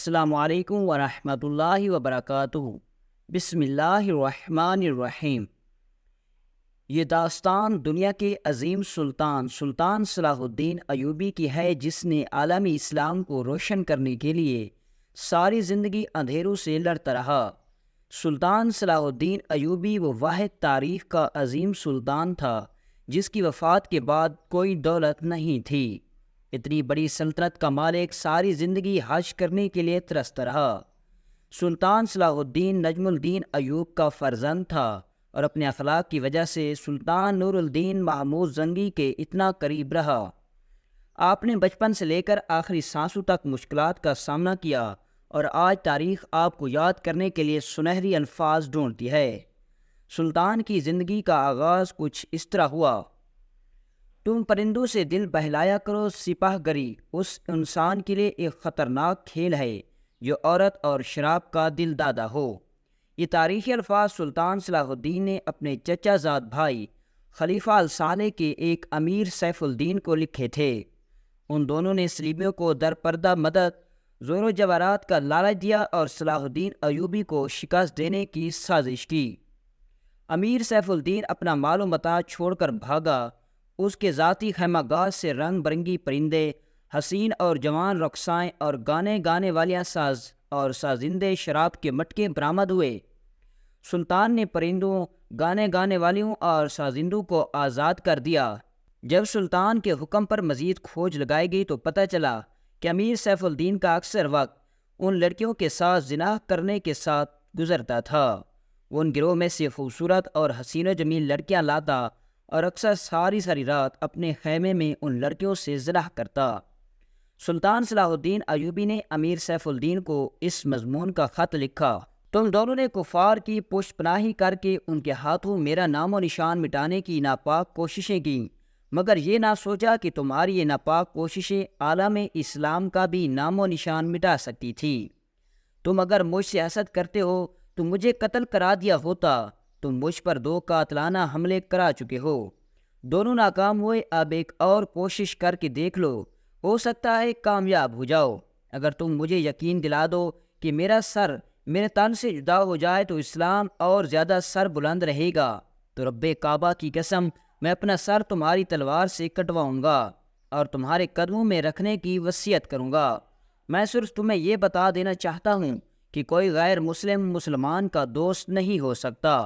السلام علیکم ورحمۃ اللہ وبرکاتہ۔ بسم اللہ الرحمن الرحیم۔ یہ داستان دنیا کے عظیم سلطان صلاح الدین ایوبی کی ہے، جس نے عالمی اسلام کو روشن کرنے کے لیے ساری زندگی اندھیروں سے لڑتا رہا۔ سلطان صلاح الدین ایوبی وہ واحد تاریخ کا عظیم سلطان تھا جس کی وفات کے بعد کوئی دولت نہیں تھی۔ اتنی بڑی سلطنت کا مالک ساری زندگی حج کرنے کے لیے ترستا رہا۔ سلطان صلاح الدین نجم الدین ایوب کا فرزند تھا اور اپنے اخلاق کی وجہ سے سلطان نور الدین محمود زنگی کے اتنا قریب رہا۔ آپ نے بچپن سے لے کر آخری سانسوں تک مشکلات کا سامنا کیا اور آج تاریخ آپ کو یاد کرنے کے لیے سنہری الفاظ ڈھونڈتی ہے۔ سلطان کی زندگی کا آغاز کچھ اس طرح ہوا۔ تم پرندوں سے دل بہلایا کرو، سپاہ گری اس انسان کے لیے ایک خطرناک کھیل ہے جو عورت اور شراب کا دل دادا ہو۔ یہ تاریخی الفاظ سلطان صلاح الدین نے اپنے چچا زاد بھائی خلیفہ الصالح کے ایک امیر سیف الدین کو لکھے تھے۔ ان دونوں نے صلیبیوں کو درپردہ مدد، زور و جواہرات کا لالچ دیا اور صلاح الدین ایوبی کو شکست دینے کی سازش کی۔ امیر سیف الدین اپنا مال و متاع چھوڑ کر بھاگا۔ اس کے ذاتی خیمہ گاہ سے رنگ برنگی پرندے، حسین اور جوان رقصائیں اور گانے گانے والیاں سازندے شراب کے مٹکے برآمد ہوئے۔ سلطان نے پرندوں، گانے گانے والیوں اور سازندوں کو آزاد کر دیا۔ جب سلطان کے حکم پر مزید کھوج لگائی گئی تو پتہ چلا کہ امیر سیف الدین کا اکثر وقت ان لڑکیوں کے ساتھ زنا کرنے کے ساتھ گزرتا تھا۔ وہ ان گروہ میں سے خوبصورت اور حسین و جمیل لڑکیاں لاتا اور اکثر ساری رات اپنے خیمے میں ان لڑکیوں سے زنا کرتا۔ سلطان صلاح الدین ایوبی نے امیر سیف الدین کو اس مضمون کا خط لکھا: تم دونوں نے کفار کی پشت پناہی کر کے ان کے ہاتھوں میرا نام و نشان مٹانے کی ناپاک کوششیں کیں، مگر یہ نہ سوچا کہ تمہاری یہ ناپاک کوششیں عالم اسلام کا بھی نام و نشان مٹا سکتی تھی۔ تم اگر مجھ سے حسد کرتے ہو تو مجھے قتل کرا دیا ہوتا۔ تم مجھ پر 2 قاتلانہ حملے کرا چکے ہو، دونوں ناکام ہوئے۔ اب ایک اور کوشش کر کے دیکھ لو، ہو سکتا ہے کامیاب ہو جاؤ۔ اگر تم مجھے یقین دلا دو کہ میرا سر میرے تن سے جدا ہو جائے تو اسلام اور زیادہ سر بلند رہے گا، تو رب کعبہ کی قسم میں اپنا سر تمہاری تلوار سے کٹواؤں گا اور تمہارے قدموں میں رکھنے کی وصیت کروں گا۔ میں صرف تمہیں یہ بتا دینا چاہتا ہوں کہ کوئی غیر مسلم مسلمان کا دوست نہیں ہو سکتا۔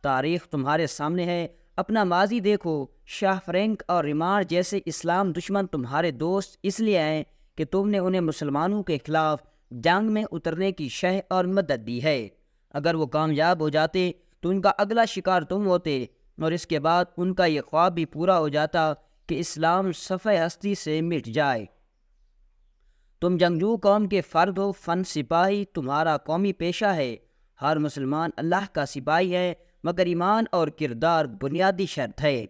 تاریخ تمہارے سامنے ہے، اپنا ماضی دیکھو۔ شاہ فرینک اور ریمار جیسے اسلام دشمن تمہارے دوست اس لیے ہیں کہ تم نے انہیں مسلمانوں کے خلاف جنگ میں اترنے کی شہ اور مدد دی ہے۔ اگر وہ کامیاب ہو جاتے تو ان کا اگلا شکار تم ہوتے، اور اس کے بعد ان کا یہ خواب بھی پورا ہو جاتا کہ اسلام صفحہ ہستی سے مٹ جائے۔ تم جنگجو قوم کے فرد ہو، فن سپاہی تمہارا قومی پیشہ ہے۔ ہر مسلمان اللہ کا سپاہی ہے، مگر ایمان اور کردار بنیادی شرط ہے۔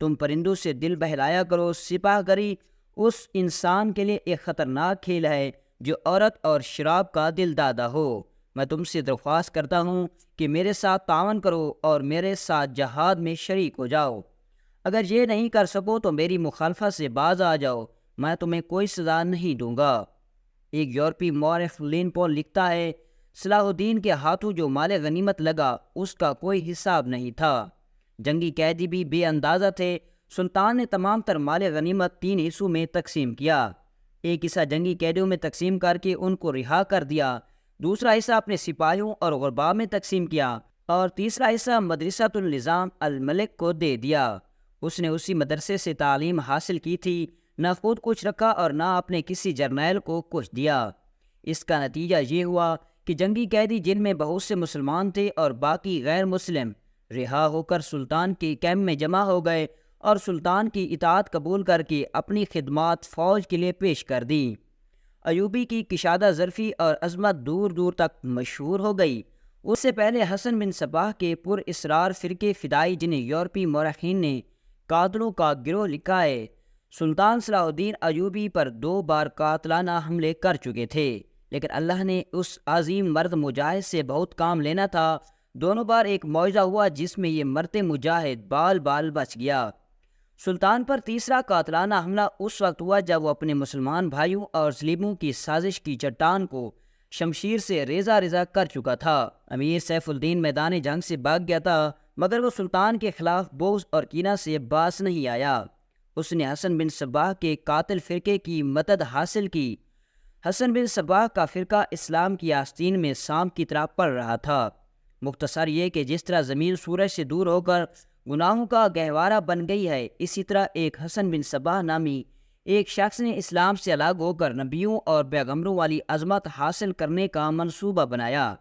تم پرندوں سے دل بہلایا کرو، سپاہ گری اس انسان کے لیے ایک خطرناک کھیل ہے جو عورت اور شراب کا دل دادا ہو۔ میں تم سے درخواست کرتا ہوں کہ میرے ساتھ تعاون کرو اور میرے ساتھ جہاد میں شریک ہو جاؤ۔ اگر یہ نہیں کر سکو تو میری مخالفت سے باز آ جاؤ، میں تمہیں کوئی سزا نہیں دوں گا۔ ایک یورپی مورخ لین پول لکھتا ہے: صلاح الدین کے ہاتھوں جو مال غنیمت لگا اس کا کوئی حساب نہیں تھا۔ جنگی قیدی بھی بے اندازہ تھے۔ سلطان نے تمام تر مال غنیمت 3 حصوں میں تقسیم کیا۔ ایک حصہ جنگی قیدیوں میں تقسیم کر کے ان کو رہا کر دیا، دوسرا حصہ اپنے سپاہیوں اور غرباء میں تقسیم کیا، اور تیسرا حصہ مدرسۃ النظام الملک کو دے دیا۔ اس نے اسی مدرسے سے تعلیم حاصل کی تھی، نہ خود کچھ رکھا اور نہ اپنے کسی جرنیل کو کچھ دیا۔ اس کا نتیجہ یہ ہوا کہ جنگی قیدی جن میں بہت سے مسلمان تھے اور باقی غیر مسلم رہا ہو کر سلطان کے کیمپ میں جمع ہو گئے اور سلطان کی اطاعت قبول کر کے اپنی خدمات فوج کے لیے پیش کر دیں۔ ایوبی کی کشادہ ظرفی اور عظمت دور دور تک مشہور ہو گئی۔ اس سے پہلے حسن بن صباح کے پر اسرار فرقے فدائی، جنہیں یورپی مورخین نے قاتلوں کا گروہ لکھا ہے، سلطان صلاح الدین ایوبی پر 2 بار قاتلانہ حملے کر چکے تھے، لیکن اللہ نے اس عظیم مرد مجاہد سے بہت کام لینا تھا۔ دونوں بار ایک معجزہ ہوا جس میں یہ مرتے مجاہد بال بال بچ گیا۔ سلطان پر تیسرا قاتلانہ حملہ اس وقت ہوا جب وہ اپنے مسلمان بھائیوں اور صلیبیوں کی سازش کی چٹان کو شمشیر سے ریزہ ریزہ کر چکا تھا۔ امیر سیف الدین میدان جنگ سے بھاگ گیا تھا، مگر وہ سلطان کے خلاف بغض اور کینہ سے باز نہیں آیا۔ اس نے حسن بن صباح کے قاتل فرقے کی مدد حاصل کی۔ حسن بن صباح کا فرقہ اسلام کی آستین میں سانپ کی طرح پڑ رہا تھا۔ مختصر یہ کہ جس طرح زمین سورج سے دور ہو کر گناہوں کا گہوارہ بن گئی ہے، اسی طرح ایک حسن بن صباح نامی ایک شخص نے اسلام سے الگ ہو کر نبیوں اور پیغمبروں والی عظمت حاصل کرنے کا منصوبہ بنایا۔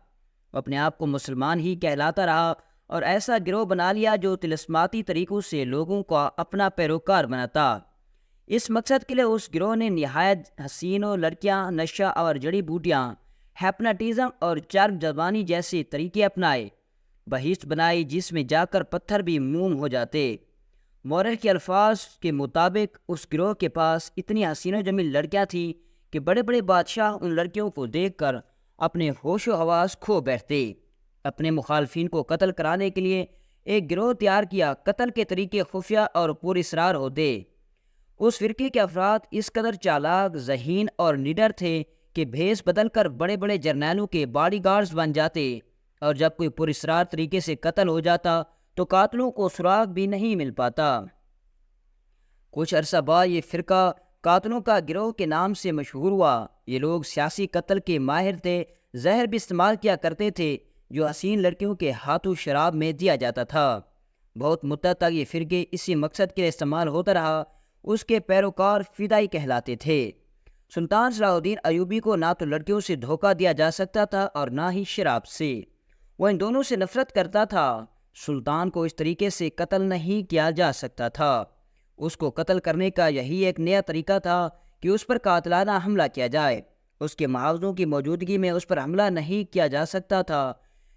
وہ اپنے آپ کو مسلمان ہی کہلاتا رہا اور ایسا گروہ بنا لیا جو طلسماتی طریقوں سے لوگوں کو اپنا پیروکار بناتا۔ اس مقصد کے لیے اس گروہ نے نہایت حسینوں لڑکیاں، نشہ اور جڑی بوٹیاں، ہیپناٹزم اور چرب زبانی جیسے طریقے اپنائے، بہشت بنائی جس میں جا کر پتھر بھی موم ہو جاتے۔ مورخ کے الفاظ کے مطابق اس گروہ کے پاس اتنی حسین و جمیل لڑکیاں تھیں کہ بڑے بڑے بادشاہ ان لڑکیوں کو دیکھ کر اپنے ہوش و حواس کھو بیٹھتے۔ اپنے مخالفین کو قتل کرانے کے لیے ایک گروہ تیار کیا۔ قتل کے طریقے خفیہ اور پر اسرار ہوتے۔ اس فرقے کے افراد اس قدر چالاک، ذہین اور نڈر تھے کہ بھیس بدل کر بڑے بڑے جرنیلوں کے باڈی گارڈز بن جاتے، اور جب کوئی پر اسرار طریقے سے قتل ہو جاتا تو قاتلوں کو سراغ بھی نہیں مل پاتا۔ کچھ عرصہ بعد یہ فرقہ قاتلوں کا گروہ کے نام سے مشہور ہوا۔ یہ لوگ سیاسی قتل کے ماہر تھے، زہر بھی استعمال کیا کرتے تھے جو حسین لڑکیوں کے ہاتھوں شراب میں دیا جاتا تھا۔ بہت مدت تک یہ فرقے اسی مقصد کے لیے استعمال ہوتا رہا۔ اس کے پیروکار فدائی کہلاتے تھے۔ سلطان صلاح الدین ایوبی کو نہ تو لڑکیوں سے دھوکہ دیا جا سکتا تھا اور نہ ہی شراب سے۔ وہ ان دونوں سے نفرت کرتا تھا۔ سلطان کو اس طریقے سے قتل نہیں کیا جا سکتا تھا۔ اس کو قتل کرنے کا یہی ایک نیا طریقہ تھا کہ اس پر قاتلانہ حملہ کیا جائے۔ اس کے محافظوں کی موجودگی میں اس پر حملہ نہیں کیا جا سکتا تھا۔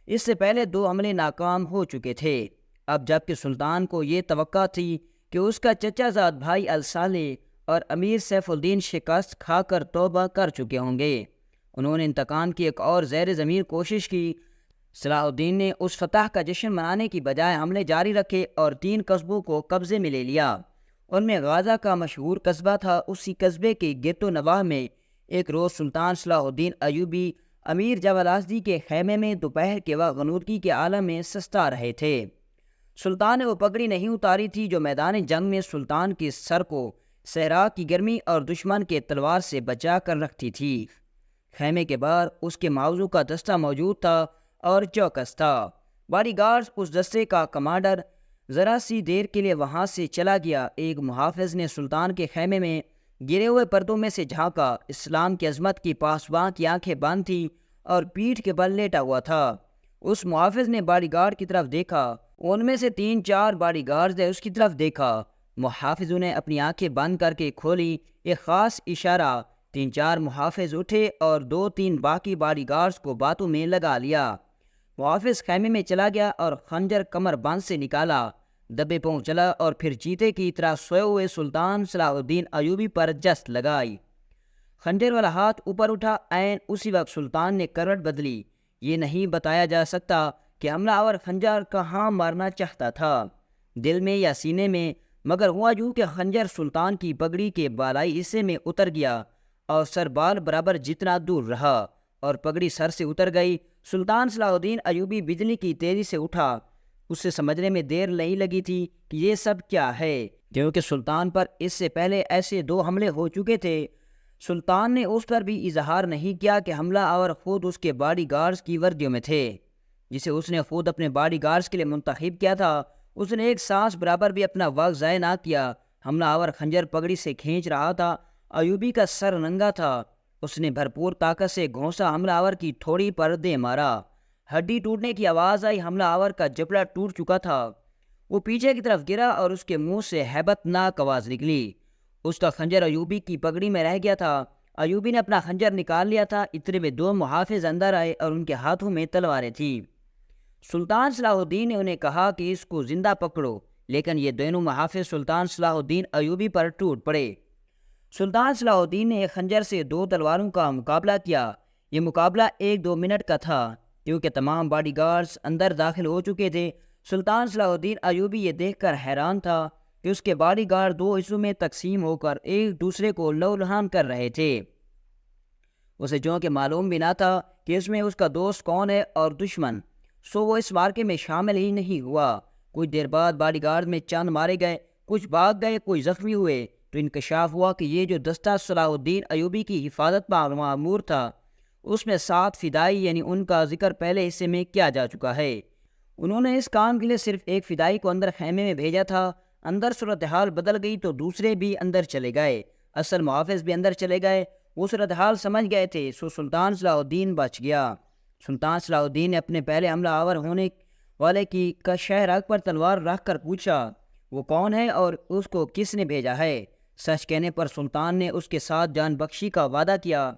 اس سے پہلے 2 حملے ناکام ہو چکے تھے۔ اب جب کہ سلطان کو یہ توقع تھی کہ اس کا چچا زاد بھائی الصالح اور امیر سیف الدین شکست کھا کر توبہ کر چکے ہوں گے، انہوں نے انتقام کی ایک اور زیر ضمیر کوشش کی۔ صلاح الدین نے اس فتح کا جشن منانے کی بجائے حملے جاری رکھے اور 3 قصبوں کو قبضے میں لے لیا۔ ان میں غازہ کا مشہور قصبہ تھا۔ اسی قصبے کے گرد و نواح میں ایک روز سلطان صلاح الدین ایوبی امیر جوالازدی کے خیمے میں دوپہر کے وقت غنودگی کے عالم میں سستا رہے تھے۔ سلطان نے وہ پگڑی نہیں اتاری تھی جو میدان جنگ میں سلطان کے سر کو صحرا کی گرمی اور دشمن کے تلوار سے بچا کر رکھتی تھی۔ خیمے کے باہر اس کے معاوضوں کا دستہ موجود تھا اور چوکس تھا۔ باڈی گارڈز اس دستے کا کمانڈر ذرا سی دیر کے لیے وہاں سے چلا گیا۔ ایک محافظ نے سلطان کے خیمے میں گرے ہوئے پردوں میں سے جھانکا۔ اسلام کی عظمت کی پاسباں کی آنکھیں بند تھیں اور پیٹھ کے بل لیٹا ہوا تھا۔ اس محافظ نے باڈی گارڈ کی طرف دیکھا۔ ان میں سے 3-4 باڈی گارڈز نے اس کی طرف دیکھا۔ محافظوں نے اپنی آنکھیں بند کر کے کھولی۔ ایک خاص اشارہ۔ 3-4 محافظ اٹھے اور 2-3 باقی باڈی گارڈز کو باتوں میں لگا لیا۔ محافظ خیمے میں چلا گیا اور خنجر کمر بند سے نکالا، دبے پاؤں چلا اور پھر چیتے کی طرح سوئے ہوئے سلطان صلاح الدین ایوبی پر جست لگائی۔ خنجر والا ہاتھ اوپر اٹھا۔ عین اسی وقت سلطان نے کروٹ بدلی۔ یہ نہیں بتایا جا سکتا کہ حملہ آور خنجر کہاں مارنا چاہتا تھا، دل میں یا سینے میں، مگر ہوا یوں کہ خنجر سلطان کی پگڑی کے بالائی حصے میں اتر گیا اور سر بال برابر جتنا دور رہا اور پگڑی سر سے اتر گئی۔ سلطان صلاح الدین ایوبی بجلی کی تیزی سے اٹھا۔ اسے سمجھنے میں دیر نہیں لگی تھی کہ یہ سب کیا ہے، کیونکہ سلطان پر اس سے پہلے ایسے 2 حملے ہو چکے تھے۔ سلطان نے اس پر بھی اظہار نہیں کیا کہ حملہ آور خود اس کے باڈی گارڈز کی وردیوں میں تھے، جسے اس نے خود اپنے باڈی گارڈز کے لیے منتخب کیا تھا۔ اس نے ایک سانس برابر بھی اپنا وقت ضائع نہ کیا۔ حملہ آور خنجر پگڑی سے کھینچ رہا تھا۔ ایوبی کا سر ننگا تھا۔ اس نے بھرپور طاقت سے گھونسا حملہ آور کی تھوڑی پر دے مارا۔ ہڈی ٹوٹنے کی آواز آئی۔ حملہ آور کا جبڑا ٹوٹ چکا تھا۔ وہ پیچھے کی طرف گرا اور اس کے منہ سے ہیبت ناک آواز نکلی۔ اس کا خنجر ایوبی کی پگڑی میں رہ گیا تھا۔ ایوبی نے اپنا خنجر نکال لیا تھا۔ اتنے میں 2 محافظ اندر آئے اور ان کے ہاتھوں میں تلواریں تھیں۔ سلطان صلاح الدین نے انہیں کہا کہ اس کو زندہ پکڑو، لیکن یہ دونوں محافظ سلطان صلاح الدین ایوبی پر ٹوٹ پڑے۔ سلطان صلاح الدین نے ایک خنجر سے 2 تلواروں کا مقابلہ کیا۔ یہ مقابلہ 1-2 منٹ کا تھا، کیونکہ تمام باڈی گارڈز اندر داخل ہو چکے تھے۔ سلطان صلاح الدین ایوبی یہ دیکھ کر حیران تھا کہ اس کے باڈی گارڈ 2 حصوں میں تقسیم ہو کر ایک دوسرے کو لہو لہان کر رہے تھے۔ اسے چونکہ معلوم بھی نہ تھا کہ اس میں اس کا دوست کون ہے اور دشمن، سو وہ اس مارکے میں شامل ہی نہیں ہوا۔ کچھ دیر بعد باڈی گارڈ میں چند مارے گئے، کچھ بھاگ گئے، کچھ زخمی ہوئے، تو انکشاف ہوا کہ یہ جو دستہ صلاح الدین ایوبی کی حفاظت پر معمور تھا، اس میں 7 فدائی یعنی ان کا ذکر پہلے حصے میں کیا جا چکا ہے۔ انہوں نے اس کام کے لیے صرف ایک فدائی کو اندر خیمے میں بھیجا تھا۔ اندر صورتحال بدل گئی تو دوسرے بھی اندر چلے گئے، اصل محافظ بھی اندر چلے گئے۔ وہ صورتحال سمجھ گئے تھے، سو سلطان صلاح الدین بچ گیا۔ سلطان صلاح الدین نے اپنے پہلے حملہ آور ہونے والے کی کا شہرگ پر تلوار رکھ کر پوچھا وہ کون ہے اور اس کو کس نے بھیجا ہے۔ سچ کہنے پر سلطان نے اس کے ساتھ جان بخشی کا وعدہ کیا۔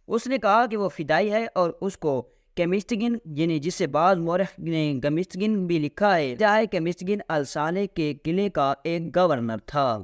اس نے کہا کہ وہ فدائی ہے اور اس کو کیمسٹگن یعنی جسے بعض مورخ نے گمسٹگن بھی لکھا ہے، کیمسٹگن الصالح کے قلعے کا ایک گورنر تھا۔